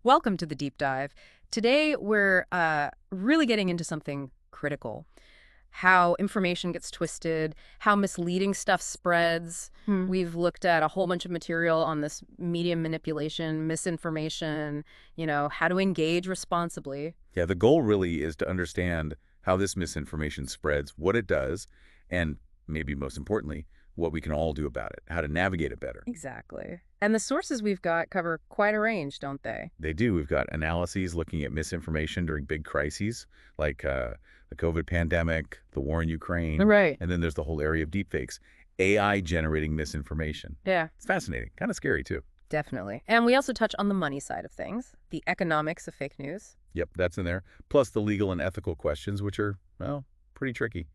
Welcome to the deep dive. Today, we're really getting into something critical. How information gets twisted, how misleading stuff spreads. Hmm. We've looked at a whole bunch of material on this media manipulation, misinformation, how to engage responsibly. Yeah, the goal really is to understand how this misinformation spreads, what it does, and maybe most importantly, what we can all do about it, how to navigate it better. Exactly. And the sources we've got cover quite a range, don't they? They do. We've got analyses looking at misinformation during big crises like the COVID pandemic, the war in Ukraine, Right. and then there's the whole area of deepfakes, AI generating misinformation. Yeah. It's fascinating, kind of scary too. Definitely. And we also touch on the money side of things, the economics of fake news. Yep, that's in there. Plus the legal and ethical questions, which are, well, pretty tricky.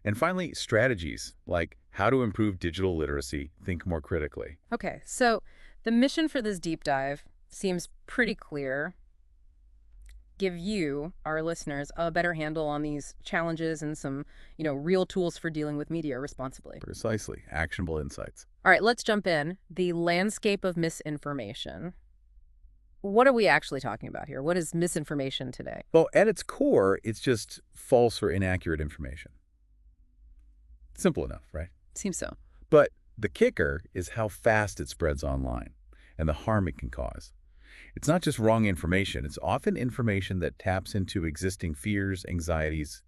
And finally, strategies like how to improve digital literacy, think more critically. Okay, so the mission for this deep dive seems pretty clear. Give you, our listeners, a better handle on these challenges and some, real tools for dealing with media responsibly. Precisely. Actionable insights. All right, let's jump in. The landscape of misinformation. What are we actually talking about here? What is misinformation today? Well, at its core, it's just false or inaccurate information. Simple enough, right? Seems so. But the kicker is how fast it spreads online and the harm it can cause. It's not just wrong information. It's often information that taps into existing fears, anxieties,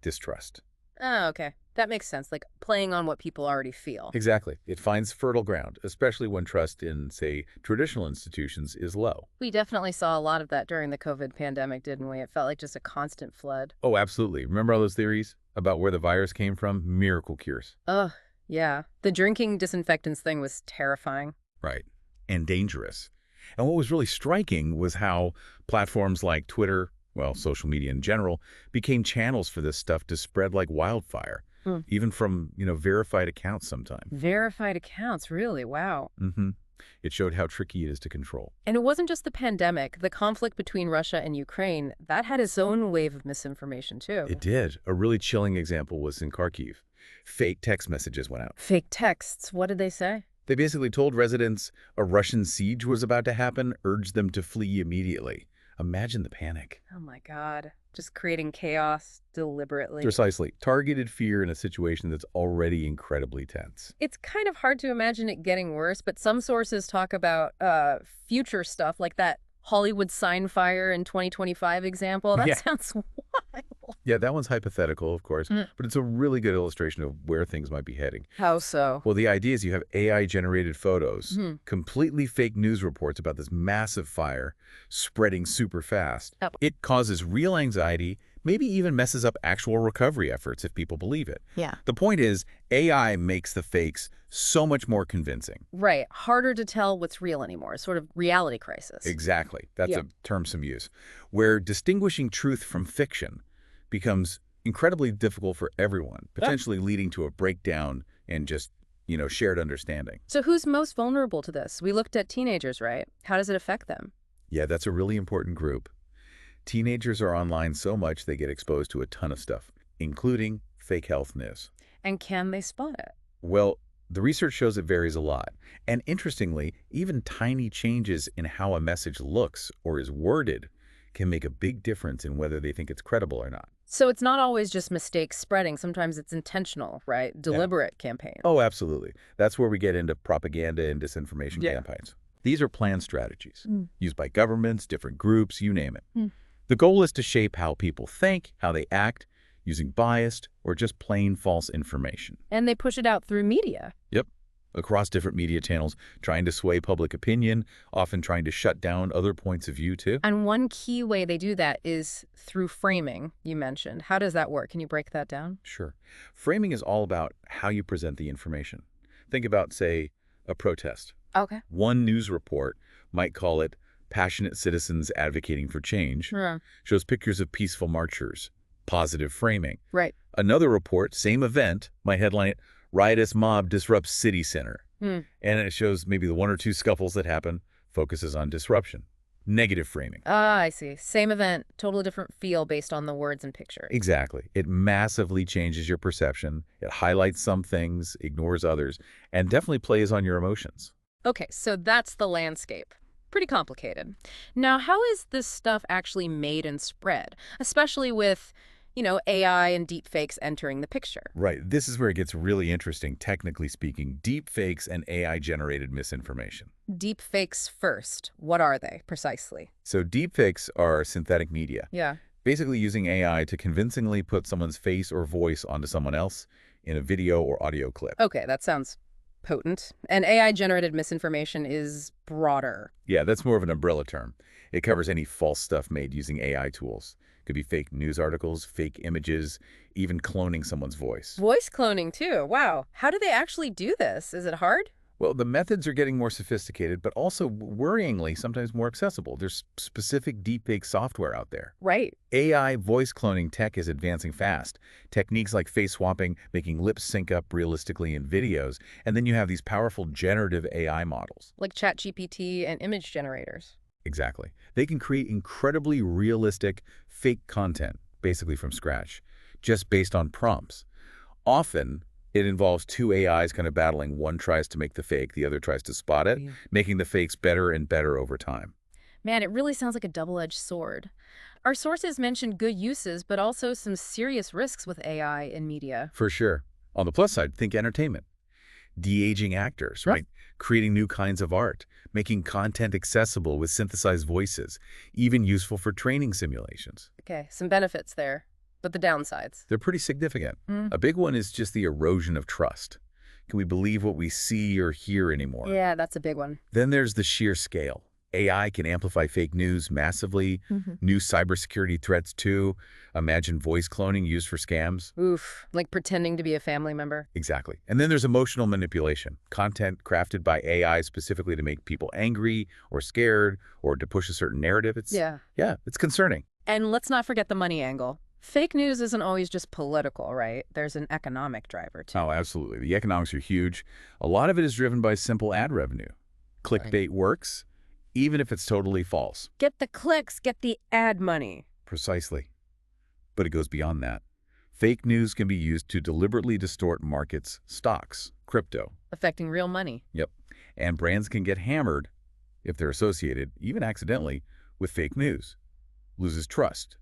distrust. Oh, okay. That makes sense. Like playing on what people already feel. Exactly. It finds fertile ground, especially when trust in, say, traditional institutions is low. We definitely saw a lot of that during the COVID pandemic, didn't we? It felt like just a constant flood. Oh, absolutely. Remember all those theories about where the virus came from? Miracle cures. Ugh, yeah. The drinking disinfectants thing was terrifying. Right. And dangerous. And what was really striking was how platforms like Twitter, well, social media in general, became channels for this stuff to spread like wildfire, even from, verified accounts sometimes. Verified accounts, really? Wow. It showed how tricky it is to control. And it wasn't just the pandemic. The conflict between Russia and Ukraine, that had its own wave of misinformation, too. It did. A really chilling example was in Kharkiv. Fake text messages went out. Fake texts. What did they say? They basically told residents a Russian siege was about to happen, urged them to flee immediately. Imagine the panic. Oh, my God. Just creating chaos deliberately. Precisely. Targeted fear in a situation that's already incredibly tense. It's kind of hard to imagine it getting worse, but some sources talk about future stuff like that Hollywood sign fire in 2025 example. That Yeah. sounds wild. Yeah, that one's hypothetical, of course, but it's a really good illustration of where things might be heading. How so? Well, the idea is you have AI-generated photos, Hmm. completely fake news reports about this massive fire spreading super fast. Oh. It causes real anxiety, maybe even messes up actual recovery efforts if people believe it. Yeah. The point is, AI makes the fakes so much more convincing. Right. Harder to tell what's real anymore. Sort of reality crisis. Exactly. That's Yeah. a term some use. Where distinguishing truth from fiction becomes incredibly difficult for everyone, potentially leading to a breakdown in just, shared understanding. So who's most vulnerable to this? We looked at teenagers, right? How does it affect them? Yeah, that's a really important group. Teenagers are online so much they get exposed to a ton of stuff, including fake health news. And can they spot it? Well, the research shows it varies a lot. And interestingly, even tiny changes in how a message looks or is worded can make a big difference in whether they think it's credible or not. So it's not always just mistakes spreading. Sometimes it's intentional, right? Deliberate campaign. Oh, absolutely. That's where we get into propaganda and disinformation Yeah. campaigns. These are planned strategies Mm. used by governments, different groups, you name it. Mm. The goal is to shape how people think, how they act, using biased or just plain false information. And they push it out through media. Yep. Across different media channels, trying to sway public opinion, often trying to shut down other points of view, too. And one key way they do that is through framing, you mentioned. How does that work? Can you break that down? Sure. Framing is all about how you present the information. Think about, say, a protest. Okay. One news report might call it passionate citizens advocating for change, Yeah. shows pictures of peaceful marchers, positive framing. Right. Another report, same event, might headline it, riotous mob disrupts city center. Hmm. And it shows maybe the one or two scuffles that happen, focuses on disruption. Negative framing. Ah, I see. Same event, totally different feel based on the words and pictures. Exactly. It massively changes your perception. It highlights some things, ignores others, and definitely plays on your emotions. Okay, so that's the landscape. pretty complicated. Now, how is this stuff actually made and spread, especially with, AI and deepfakes entering the picture? Right. This is where it gets really interesting, technically speaking. Deep fakes and AI-generated misinformation. Deepfakes first. What are they, precisely? So deepfakes are synthetic media, Yeah. basically using AI to convincingly put someone's face or voice onto someone else in a video or audio clip. Okay, that sounds potent. And AI-generated misinformation is broader. Yeah, that's more of an umbrella term. It covers any false stuff made using AI tools. Could be fake news articles, fake images, even cloning someone's voice. Voice cloning, too. Wow. How do they actually do this? Is it hard? Well, the methods are getting more sophisticated, but also worryingly sometimes more accessible. There's specific deepfake software out there. Right. AI voice cloning tech is advancing fast. Techniques like face swapping, making lips sync up realistically in videos, and then you have these powerful generative AI models. Like ChatGPT and image generators. Exactly. They can create incredibly realistic, fake content, basically from scratch, just based on prompts. Often, it involves two AIs kind of battling. One tries to make the fake, the other tries to spot it, Yeah. making the fakes better and better over time. Man, it really sounds like a double-edged sword. Our sources mentioned good uses, but also some serious risks with AI in media. For sure. On the plus side, think entertainment. De-aging actors, right? Creating new kinds of art, making content accessible with synthesized voices, even useful for training simulations. Okay, some benefits there, but the downsides. They're pretty significant. Mm. A big one is just the erosion of trust. Can we believe what we see or hear anymore? Yeah, that's a big one. Then there's the sheer scale. AI can amplify fake news massively. New cybersecurity threats, too. Imagine voice cloning used for scams. Oof, like pretending to be a family member. Exactly. And then there's emotional manipulation. Content crafted by AI specifically to make people angry or scared or to push a certain narrative. Yeah. It's concerning. And let's not forget the money angle. Fake news isn't always just political, right? There's an economic driver, too. Oh, absolutely. The economics are huge. A lot of it is driven by simple ad revenue. Clickbait works, even if it's totally false. Get the clicks, get the ad money. Precisely. But it goes beyond that. Fake news can be used to deliberately distort markets, stocks, crypto. Affecting real money. Yep. And brands can get hammered if they're associated, even accidentally, with fake news. Loses trust.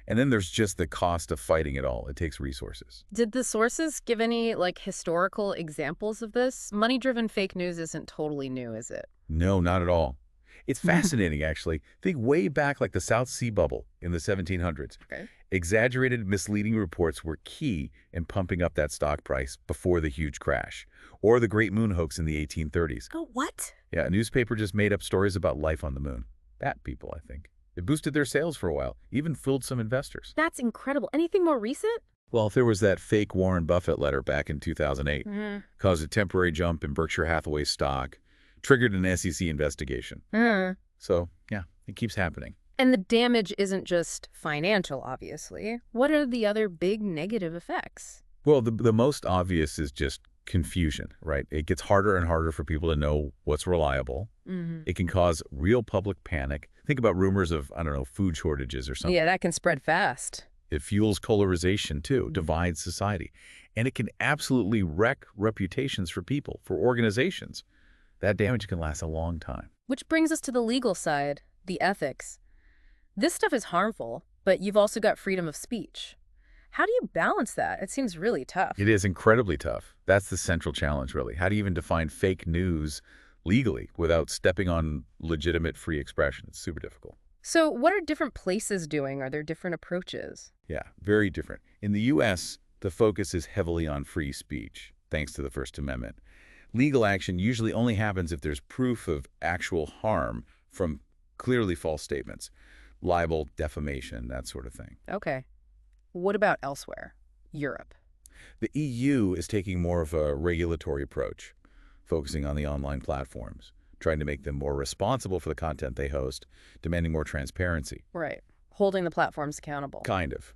And then there's just the cost of fighting it all. It takes resources. Did the sources give any, historical examples of this? Money-driven fake news isn't totally new, is it? No, not at all. It's fascinating, actually. Think way back like the South Sea bubble in the 1700s. Okay. Exaggerated, misleading reports were key in pumping up that stock price before the huge crash. Or the Great Moon hoax in the 1830s. Oh, what? Yeah, a newspaper just made up stories about life on the moon. Bat people, I think. It boosted their sales for a while, even fooled some investors. That's incredible. Anything more recent? Well, if there was that fake Warren Buffett letter back in 2008, caused a temporary jump in Berkshire Hathaway's stock, triggered an SEC investigation. So, yeah, it keeps happening. And the damage isn't just financial, obviously. What are the other big negative effects? Well, the most obvious is just confusion, right? It gets harder and harder for people to know what's reliable. It can cause real public panic. Think about rumors of, I don't know, food shortages or something. Yeah, that can spread fast. It fuels polarization, too, divides society. And it can absolutely wreck reputations for people, for organizations. That damage can last a long time. Which brings us to the legal side, the ethics. This stuff is harmful, but you've also got freedom of speech. How do you balance that? It seems really tough. It is incredibly tough. That's the central challenge, really. How do you even define fake news legally without stepping on legitimate free expression? It's super difficult. So what are different places doing? Are there different approaches? Yeah, very different. In the U.S., the focus is heavily on free speech, thanks to the First Amendment. Legal action usually only happens if there's proof of actual harm from clearly false statements. Libel, defamation, that sort of thing. Okay. What about elsewhere? Europe. The EU is taking more of a regulatory approach, focusing on the online platforms, trying to make them more responsible for the content they host, demanding more transparency. Right. Holding the platforms accountable. Kind of.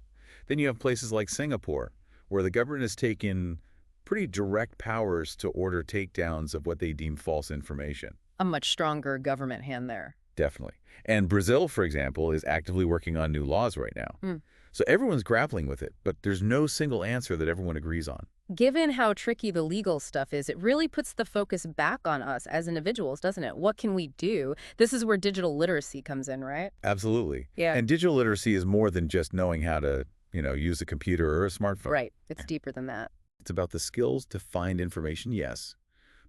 Then you have places like Singapore, where the government has taken pretty direct powers to order takedowns of what they deem false information. A much stronger government hand there. Definitely. And Brazil, for example, is actively working on new laws right now. So everyone's grappling with it, but there's no single answer that everyone agrees on. given how tricky the legal stuff is, it really puts the focus back on us as individuals, doesn't it? What can we do? This is where digital literacy comes in, right? Absolutely. Yeah. And digital literacy is more than just knowing how to, use a computer or a smartphone. Right. It's deeper than that. It's about the skills to find information, yes,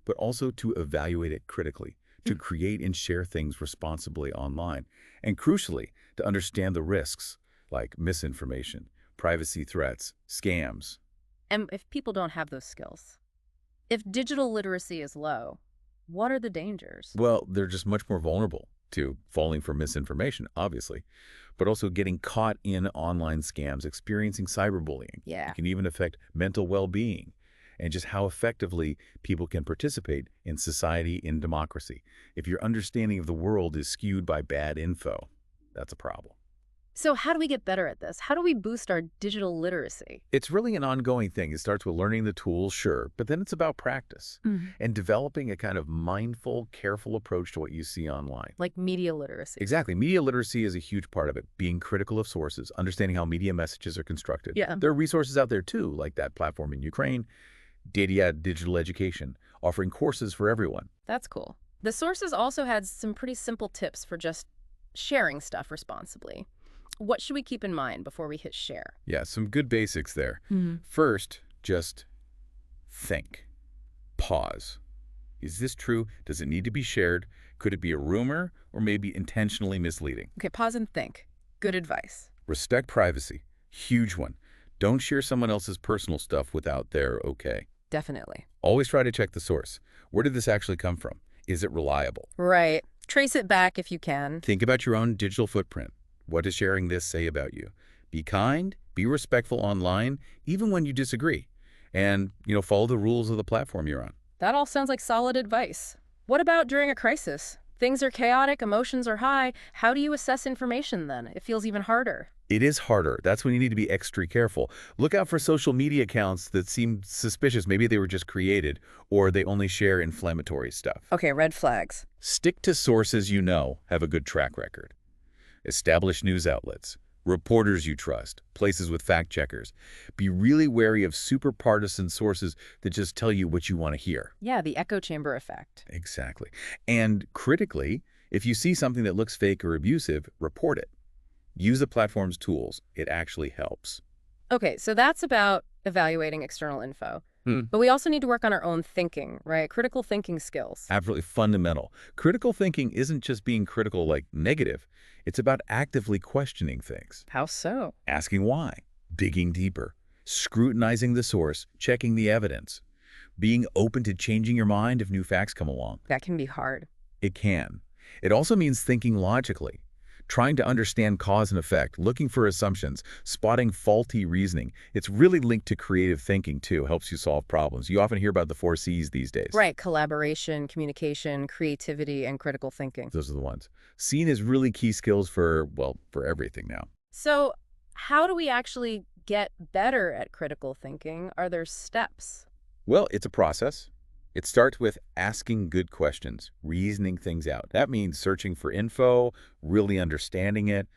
but also to evaluate it critically, to create and share things responsibly online, and crucially, to understand the risks like misinformation, privacy threats, scams. And if people don't have those skills, if digital literacy is low, what are the dangers? Well, they're just much more vulnerable to falling for misinformation, obviously, but also getting caught in online scams, experiencing cyberbullying. Yeah. It can even affect mental well-being and just how effectively people can participate in society, in democracy. If your understanding of the world is skewed by bad info, that's a problem. So how do we get better at this? How do we boost our digital literacy? It's really an ongoing thing. It starts with learning the tools, sure, but then it's about practice and developing a kind of mindful, careful approach to what you see online. Like media literacy. Exactly. Media literacy is a huge part of it. Being critical of sources, understanding how media messages are constructed. Yeah. There are resources out there too, like that platform in Ukraine, Data Digital Education, offering courses for everyone. That's cool. The sources also had some pretty simple tips for just sharing stuff responsibly. What should we keep in mind before we hit share? Yeah, some good basics there. First, just think. Pause. Is this true? Does it need to be shared? Could it be a rumor or maybe intentionally misleading? Okay, pause and think. Good advice. Respect privacy. Huge one. Don't share someone else's personal stuff without their okay. Definitely. Always try to check the source. Where did this actually come from? Is it reliable? Right. Trace it back if you can. Think about your own digital footprint. What does sharing this say about you? Be kind, be respectful online, even when you disagree. And, follow the rules of the platform you're on. That all sounds like solid advice. What about during a crisis? Things are chaotic, emotions are high. How do you assess information then? It feels even harder. It is harder. That's when you need to be extra careful. Look out for social media accounts that seem suspicious. Maybe they were just created, or they only share inflammatory stuff. Okay, red flags. Stick to sources you know have a good track record. Establish news outlets, reporters you trust, places with fact checkers. Be really wary of super partisan sources that just tell you what you want to hear. Yeah, the echo chamber effect. Exactly. And critically, if you see something that looks fake or abusive, report it. Use the platform's tools. It actually helps. Okay, so that's about evaluating external info. But we also need to work on our own thinking, right? Critical thinking skills. Absolutely fundamental. Critical thinking isn't just being critical like negative. It's about actively questioning things. How so? Asking why, digging deeper, scrutinizing the source, checking the evidence, being open to changing your mind if new facts come along. That can be hard. It can. It also means thinking logically, trying to understand cause and effect, looking for assumptions, spotting faulty reasoning. It's really linked to creative thinking, too. Helps you solve problems. You often hear about the 4 C's these days. Right. Collaboration, communication, creativity, and critical thinking. Those are the ones. Seen as really key skills for everything now. So how do we actually get better at critical thinking? Are there steps? Well, it's a process. It starts with asking good questions, reasoning things out. That means searching for info, really understanding it,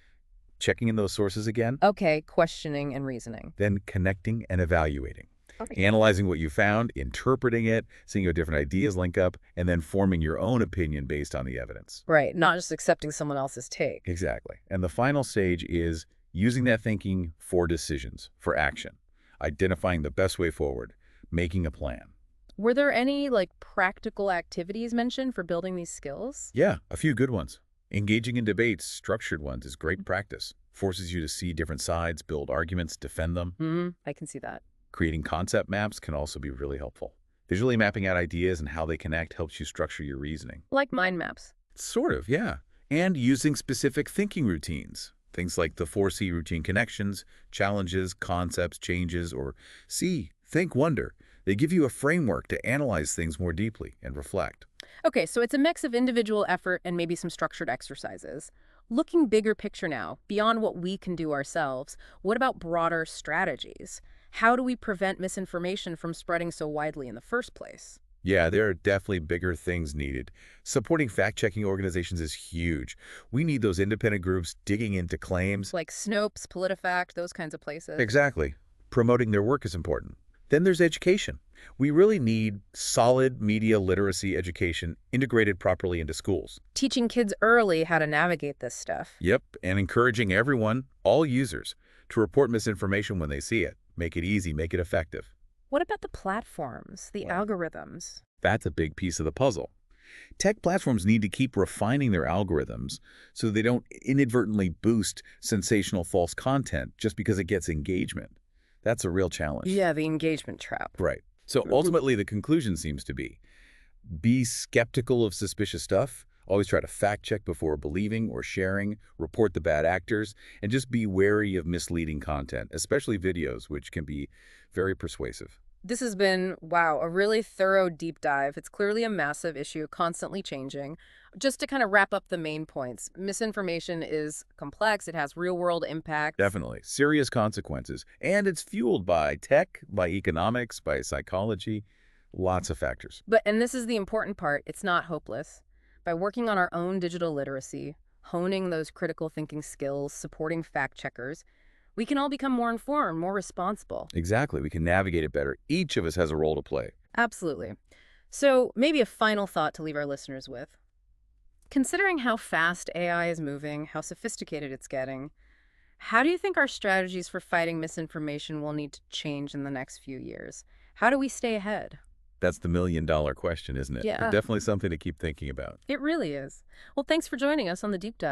checking in those sources again. Okay, questioning and reasoning. Then connecting and evaluating. Okay. Analyzing what you found, interpreting it, seeing how different ideas link up, and then forming your own opinion based on the evidence. Right, not just accepting someone else's take. Exactly. And the final stage is using that thinking for decisions, for action, identifying the best way forward, making a plan. Were there any, practical activities mentioned for building these skills? Yeah, a few good ones. Engaging in debates, structured ones, is great practice. Forces you to see different sides, build arguments, defend them. I can see that. Creating concept maps can also be really helpful. Visually mapping out ideas and how they connect helps you structure your reasoning. Like mind maps. Sort of, yeah. And using specific thinking routines. Things like the 4C routine: connections, challenges, concepts, changes, or C, think, wonder. They give you a framework to analyze things more deeply and reflect. Okay, so it's a mix of individual effort and maybe some structured exercises. Looking bigger picture now, beyond what we can do ourselves, what about broader strategies? How do we prevent misinformation from spreading so widely in the first place? Yeah, there are definitely bigger things needed. Supporting fact-checking organizations is huge. We need those independent groups digging into claims. Like Snopes, PolitiFact, those kinds of places. Exactly. Promoting their work is important. Then there's education. We really need solid media literacy education integrated properly into schools. Teaching kids early how to navigate this stuff. Yep, and encouraging everyone, all users, to report misinformation when they see it. Make it easy, make it effective. What about the platforms, the Well, algorithms? that's a big piece of the puzzle. Tech platforms need to keep refining their algorithms so they don't inadvertently boost sensational false content just because it gets engagement. That's a real challenge. Yeah, the engagement trap. Right. So ultimately, the conclusion seems to be skeptical of suspicious stuff, always try to fact check before believing or sharing, report the bad actors, and just be wary of misleading content, especially videos, which can be very persuasive. This has been, wow, a really thorough deep dive. It's clearly a massive issue, constantly changing. Just to kind of wrap up the main points, misinformation is complex, it has real-world impacts. Definitely. Serious consequences. And it's fueled by tech, by economics, by psychology, lots of factors. And this is the important part, it's not hopeless. By working on our own digital literacy, honing those critical thinking skills, supporting fact checkers, we can all become more informed, more responsible. Exactly. We can navigate it better. Each of us has a role to play. Absolutely. So maybe a final thought to leave our listeners with. Considering how fast AI is moving, how sophisticated it's getting, how do you think our strategies for fighting misinformation will need to change in the next few years? How do we stay ahead? That's the million-dollar question, isn't it? But Yeah, definitely something to keep thinking about. it really is. Well, thanks for joining us on the Deep Dive.